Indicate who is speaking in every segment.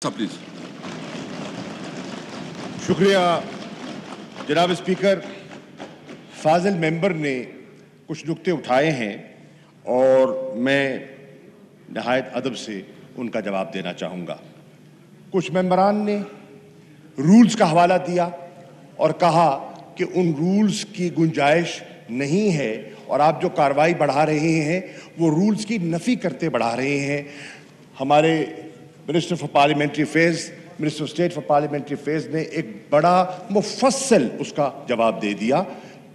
Speaker 1: Please.
Speaker 2: शुक्रिया जनाब speaker. फाजिल member ने कुछ नुक्ते उठाए हैं और मैं नहायत अदब से उनका जवाब देना चाहूँगा। कुछ मेंबरान ने रूल्स का हवाला दिया और कहा कि उन रूल्स की गुंजाइश नहीं है और आप जो कार्रवाई बढ़ा रहे हैं वो रूल्स की नफ़ी करते बढ़ा रहे हैं। हमारे minister for parliamentary affairs, minister of state for parliamentary affairs ने एक बड़ा मुफस्सल उसका जवाब दे दिया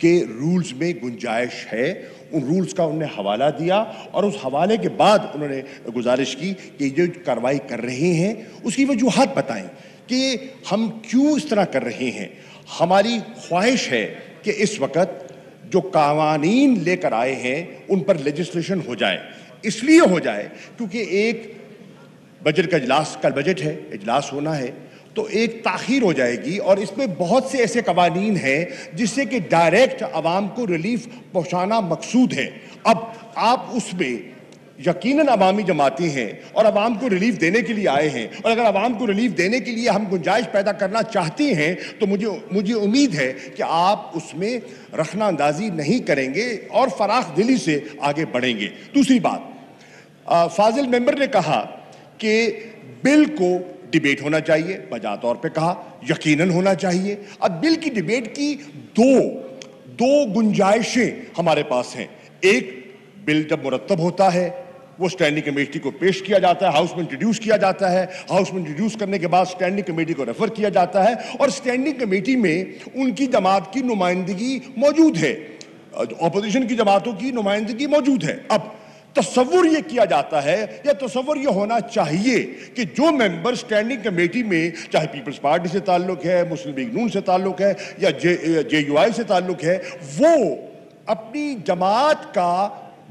Speaker 2: कि रूल्स में गुंजाइश है। उन रूल्स का उन्होंने हवाला दिया और उस हवाले के बाद उन्होंने गुजारिश की कि जो कार्रवाई कर रहे हैं उसकी वजूहात बताएं कि हम क्यों इस तरह कर रहे हैं। हमारी ख्वाहिश है कि इस वक्त जो कानून लेकर आए हैं उन पर लेजिस्लेशन हो जाए। इसलिए हो जाए क्योंकि एक बजट का इजलास, कल बजट है, इजलास होना है, तो एक ताख़ीर हो जाएगी और इसमें बहुत से ऐसे कवानीन हैं जिससे कि डायरेक्ट आवाम को रिलीफ पहुंचाना मकसूद है। अब आप उसमें यकीनन अवामी जमातें हैं और आवाम को रिलीफ देने के लिए आए हैं और अगर आवाम को रिलीफ देने के लिए हम गुंजाइश पैदा करना चाहते हैं तो मुझे उम्मीद है कि आप उसमें रखना अंदाजी नहीं करेंगे और फराख दिली से आगे बढ़ेंगे। दूसरी बात, फाजिल मेंबर ने कहा कि बिल को डिबेट होना चाहिए। बजा तौर पे कहा यकीनन होना चाहिए। अब बिल की डिबेट की दो गुंजाइशें हमारे पास हैं। एक, बिल जब मुरतब होता है वो स्टैंडिंग कमेटी को पेश किया जाता है, हाउस में इंट्रोड्यूस किया जाता है, हाउस में इंट्रोड्यूस करने के बाद स्टैंडिंग कमेटी को रेफर किया जाता है और स्टैंडिंग कमेटी में उनकी जमात की नुमाइंदगी मौजूद है, अपोजिशन की जमातों की नुमाइंदगी मौजूद है। अब तसव्वुर ये किया जाता है या तसव्वुर ये होना चाहिए कि जो मेंबर स्टैंडिंग कमेटी में, चाहे पीपल्स पार्टी से ताल्लुक है, मुस्लिम लीग नून से ताल्लुक है या JUI से ताल्लुक है, वो अपनी जमात का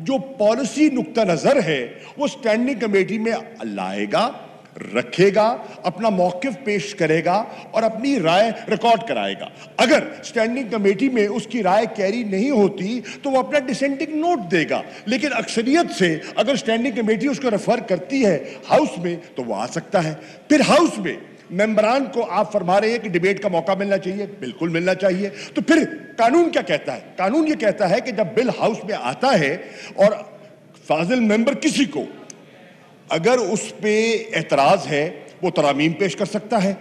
Speaker 2: जो पॉलिसी नुक्ता नज़र है वो स्टैंडिंग कमेटी में लाएगा, रखेगा, अपना मौक़िफ़ पेश करेगा और अपनी राय रिकॉर्ड कराएगा। अगर स्टैंडिंग कमेटी में उसकी राय कैरी नहीं होती तो वो अपना डिसेंटिंग नोट देगा, लेकिन अक्सरियत से अगर स्टैंडिंग कमेटी उसको रेफर करती है हाउस में तो वो आ सकता है। फिर हाउस में मेंबरान को आप फरमा रहे हैं कि डिबेट का मौका मिलना चाहिए, बिल्कुल मिलना चाहिए। तो फिर कानून क्या कहता है? कानून ये कहता है कि जब बिल हाउस में आता है और फाजिल मेंबर किसी को अगर उस पे एतराज़ है वो तरामीम पेश कर सकता है।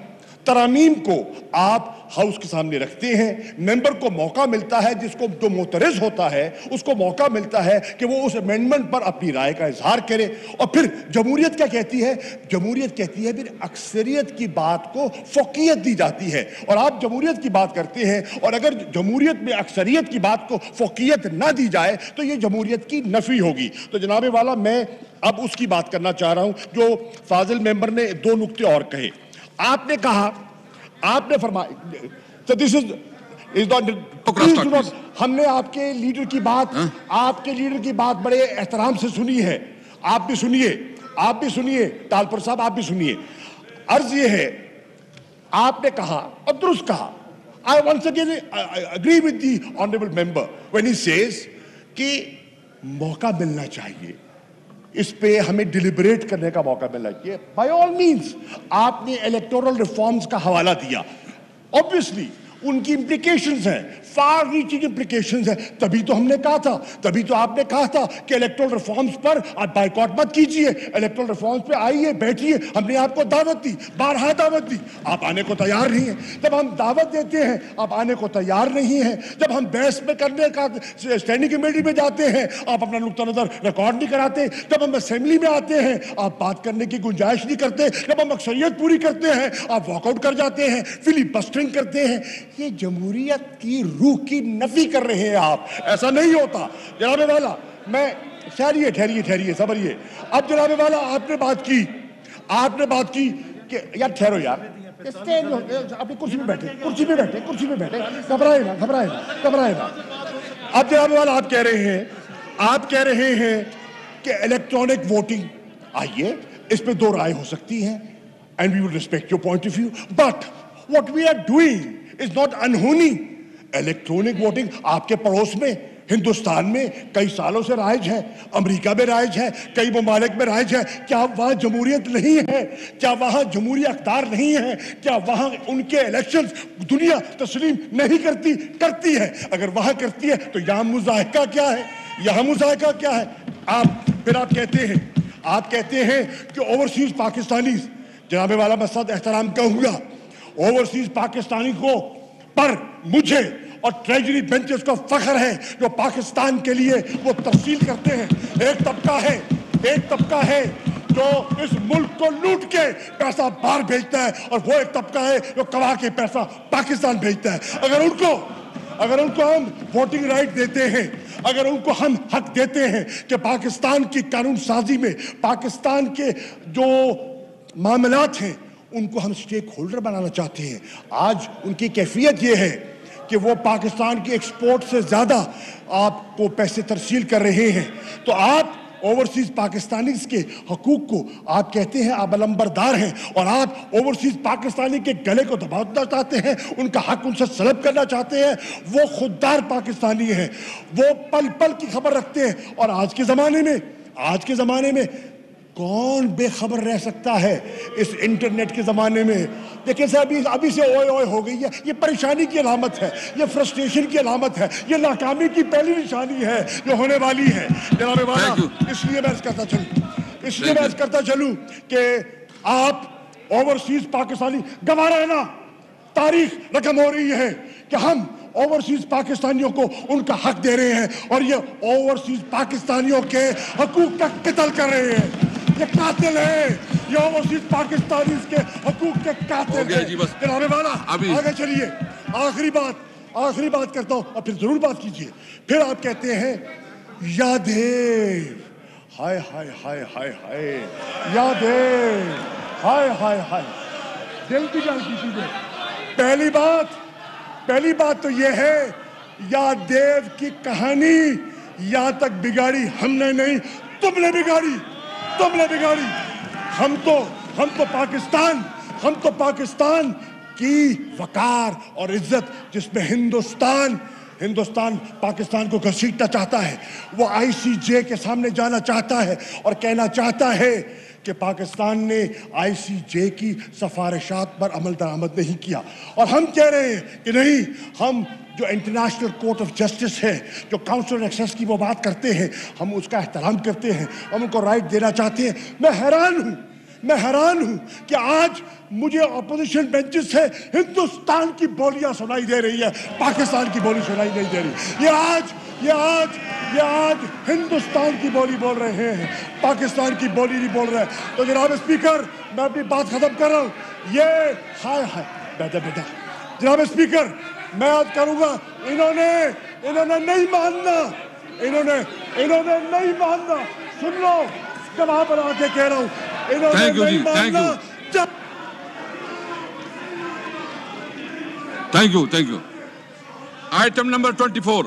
Speaker 2: तरामीम को आप हाउस के सामने रखते हैं, मेंबर को मौका मिलता है, जिसको जो मोतरज़ होता है उसको मौका मिलता है कि वो उस अमेंडमेंट पर अपनी राय का इजहार करे। और फिर जमहूरियत क्या कहती है? जमहूरियत कहती है फिर अक्सरियत की बात को फ़ौक़ियत दी जाती है और आप जमहूरियत की बात करते हैं और अगर जमहूरियत में अक्सरियत की बात को फ़ौक़ियत ना दी जाए तो ये जमहूरियत की नफ़ी होगी। तो जनाब वाला, मैं अब उसकी बात करना चाह रहा हूँ जो फाजिल मेंबर ने दो नुक्ते और कहे। आपने कहा, आपने फरमाया, so this is not, हमने आपके लीडर की बात, आपके लीडर की बात बड़े एहतराम से सुनी है। आप भी सुनिए तालपुर साहब, आप भी सुनिए। अर्ज ये है, आपने कहा और दुरुस्त कहा, I once again agree with the honorable member when he says कि मौका मिलना चाहिए, इस पे हमें डिलिबरेट करने का मौका मिलना चाहिए। बाय ऑल मीन्स आपने इलेक्टोरल रिफॉर्म्स का हवाला दिया, ऑब्वियसली उनकी इंप्लीकेशंस हैं, फार रीचिंग इंप्लीकेशंस हैं। तभी तो हमने कहा था, तभी तो आपने कहा था कि इलेक्टोरल रिफॉर्म्स पर आप बाइकॉट मत कीजिए, इलेक्टोरल रिफॉर्म्स पे आइए, बैठिए। हमने आपको दावत दी, बारहा दावत दी, आप आने को तैयार नहीं हैं। जब हम दावत देते हैं आप आने को तैयार नहीं हैं। जब हम बहस में करने का स्टैंडिंग कमेटी में जाते हैं आप अपना नुक्ता नज़र रिकॉर्ड नहीं कराते। जब हम असेंबली में आते हैं आप बात करने की गुंजाइश नहीं करते। जब हम अक्सरियत पूरी करते हैं आप वॉकआउट कर जाते हैं, फिलिबस्टरिंग करते हैं। ये जमहूरियत की रूह की नफी कर रहे हैं आप। ऐसा नहीं होता जनाब वाला। मैं ठहरिए सब्रिए। अब जनाब वाला आपने बात की कि यार ठहरो यार, अपनी कुर्सी पे बैठे, घबराए ना। अब जनाब वाला आप कह रहे हैं कि इलेक्ट्रॉनिक वोटिंग, आइए इस पे दो राय हो सकती है and we will respect your point of view, but what we are doing is not अनहोनी। इलेक्ट्रॉनिक वोटिंग आपके पड़ोस में ہندوستان میں کئی سالوں سے رائج ہے, امریکہ میں رائج ہے, کئی ممالک میں رائج ہے. کیا وہاں جمہوریت نہیں ہے؟ کیا وہاں جمہوری اقدار نہیں ہے؟ کیا وہاں ان کے الیکشنز دنیا تسلیم نہیں کرتی؟ کرتی ہے. اگر وہاں کرتی ہے تو یہاں مذائقہ کیا ہے؟ یہاں مذائقہ کیا ہے؟ آپ کہتے ہیں کہ اوورسیز پاکستانیز, جناب والا میں ساتھ احترام کہوں گا, اوورسیز پاکستانی کو پر مجھے اور ٹریجری بینچز کو فخر ہے جو پاکستان کے لیے وہ تفصیل کرتے ہیں. ایک طبقہ ہے جو اس ملک کو لوٹ کے پیسہ باہر بھیجتا ہے, اور وہ ایک طبقہ ہے جو کما کے پیسہ پاکستان بھیجتا ہے. اگر ان کو ہم ووٹنگ رائٹ دیتے ہیں, اگر ان کو ہم حق دیتے ہیں کہ پاکستان کی قانون سازی میں پاکستان کے جو معاملات ہیں ان کو ہم سٹیک ہولڈر بنانا چاہتے ہیں, آج ان کی کیفیت یہ ہے کہ وہ پاکستان کی ایکسپورٹ سے زیادہ آپ کو پیسے ترسیل کر رہے ہیں. تو آپ اوورسیز پاکستانیز کے حقوق کو آپ کہتے ہیں آپ علمبردار ہیں, اور آپ اوورسیز پاکستانی کے گلے کو دبانا چاہتے ہیں, ان کا حق ان سے سلب کرنا چاہتے ہیں. وہ خوددار پاکستانی ہیں, وہ پل پل کی خبر رکھتے ہیں. اور آج کے زمانے میں کون بے خبر رہ سکتا ہے اس انٹرنیٹ کے زمانے میں؟ دیکھیں صاحب, ابھی سے اوئے ہو گئی ہے. یہ پریشانی کی علامت ہے, یہ فرسٹریشن کی علامت ہے, یہ ناکامی کی پہلی نشانی ہے جو ہونے والی ہے. جناب والا, اس لیے میں عرض کرتا چلوں کہ آپ اوورسیز پاکستانی گوارا ہے نا, تاریخ رقم ہو رہی ہے کہ ہم اوورسیز پاکستانیوں کو ان کا حق دے رہے ہیں, اور یہ اوورسیز پاکستانیوں کے حقوق کا قتل کر رہے ہیں. یہ قاتل ہیں, یہ اوورسیز پاکستانیز کے حقوق کے قاتل ہیں. جناب والا آگے چلیے, آخری بات کرتا ہوں, اور پھر ضرور بات کیجیے. پھر آپ کہتے ہیں یادیو, ہائے ہائے ہائے ہائے ہائے, یادیو, ہائے ہائے ہائے, دل کی جان کی چیزیں. پہلی بات تو یہ ہے, یادیو کی کہانی یہاں تک بگاڑی ہم نے نہیں, تم نے بگاڑی. ہم تو پاکستان کی وقار اور عزت, جس میں ہندوستان پاکستان کو گھسیٹنا چاہتا ہے, وہ ICJ کے سامنے جانا چاہتا ہے اور کہنا چاہتا ہے کہ پاکستان نے ICJ کی سفارشات پر عمل درآمد نہیں کیا. اور ہم کہہ رہے ہیں کہ نہیں, ہم جو انٹرنیشنل کورٹ آف جسٹس ہے, جو کاؤنسل ایکسیس کی وہ بات کرتے ہیں, ہم اس کا احترام کرتے ہیں, ہم ان کو رائٹ دینا چاہتے ہیں. میں حیران ہوں کہ آج مجھے اپوزیشن بینچز سے ہندوستان کی بولیاں سنائی دے رہی ہے, پاکستان کی بولی سنائی نہیں دے رہی. یہ آج ہندوستان کی بولی بول رہے ہیں, پاکستان کی بولی نہیں بول رہے. تو جناب اسپیکر, میں اپنی بات ختم کر رہا ہوں. یہ ہائے بیٹا جناب اسپیکر, میں عرض کروں گا, انہوں نے نہیں ماننا. سن لو, گواہ بنا کے کہہ رہا ہوں, انہوں نے نہیں ماننا.
Speaker 1: Thank you. Item number 24.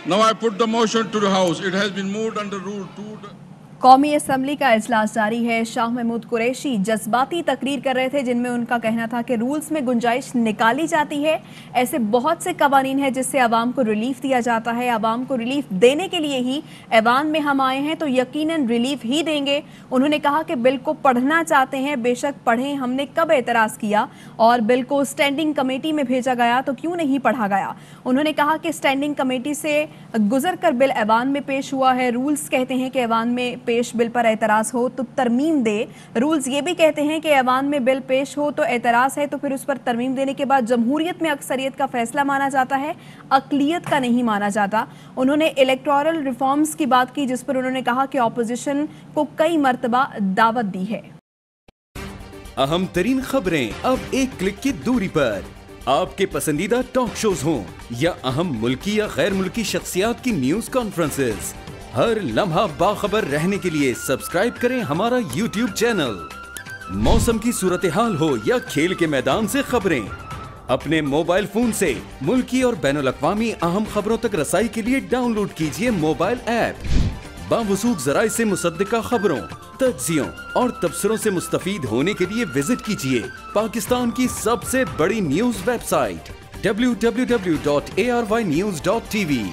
Speaker 1: Now I put the motion to the House. It has been moved under Rule 2.
Speaker 3: قومی اسمبلی کا اجلاس جاری ہے. شاہ محمود قریشی جذباتی تقریر کر رہے تھے جن میں ان کا کہنا تھا کہ رولز میں گنجائش نکالی جاتی ہے. ایسے بہت سے قوانین ہیں جس سے عوام کو ریلیف دیا جاتا ہے. عوام کو ریلیف دینے کے لیے ہی ایوان میں ہم آئے ہیں, تو یقیناً ریلیف ہی دیں گے. انہوں نے کہا کہ بل کو پڑھنا چاہتے ہیں, بے شک پڑھیں. ہم نے کب اعتراض کیا, اور بل کو اسٹینڈنگ کمیٹی میں بھیجا گیا تو کیوں نہیں پڑھا گیا. انہوں نے کہا کہ اسٹینڈنگ کمیٹی سے گزر کر بل ایوان میں پیش ہوا ہے. رولز کہتے ہیں کہ ایوان میں پیش بل پر اعتراض ہو تو ترمیم دے. رولز یہ بھی کہتے ہیں کہ ایوان میں بل پیش ہو تو اعتراض ہے تو پھر اس پر ترمیم دینے کے بعد جمہوریت میں اکثریت کا فیصلہ مانا جاتا ہے, اقلیت کا نہیں مانا جاتا. انہوں نے الیکٹورل ریفارمز کی بات کی جس پر انہوں نے کہا کہ اپوزیشن کو کئی مرتبہ دعوت دی ہے.
Speaker 4: اہم ترین خبریں اب ایک کلک کی دوری پر. آپ کے پسندیدہ ٹاک شوز ہوں یا اہم ملکی یا غیر ملکی شخصیات کی نیوز کانفرنسز, ہر لمحہ باخبر رہنے کے لیے سبسکرائب کریں ہمارا YouTube چینل. موسم کی صورتحال ہو یا کھیل کے میدان سے خبریں, اپنے موبائل فون سے ملکی اور بین الاقوامی اہم خبروں تک رسائی کے لیے ڈاؤن لوڈ کیجیے موبائل ایپ. باوثوق ذرائع سے مصدقہ خبروں, تجزیوں اور تبصروں سے مستفید ہونے کے لیے وزٹ کیجیے پاکستان کی سب سے بڑی نیوز ویب سائٹ www.arYnews.tv।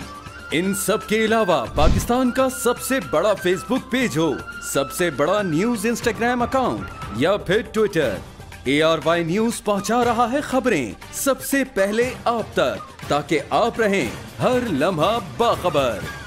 Speaker 4: इन सब के अलावा पाकिस्तान का सबसे बड़ा फेसबुक पेज हो, सबसे बड़ा न्यूज इंस्टाग्राम अकाउंट या फिर ट्विटर, ARY न्यूज पहुंचा रहा है खबरें सबसे पहले आप तक, ताकि आप रहें हर लम्हा बाखबर।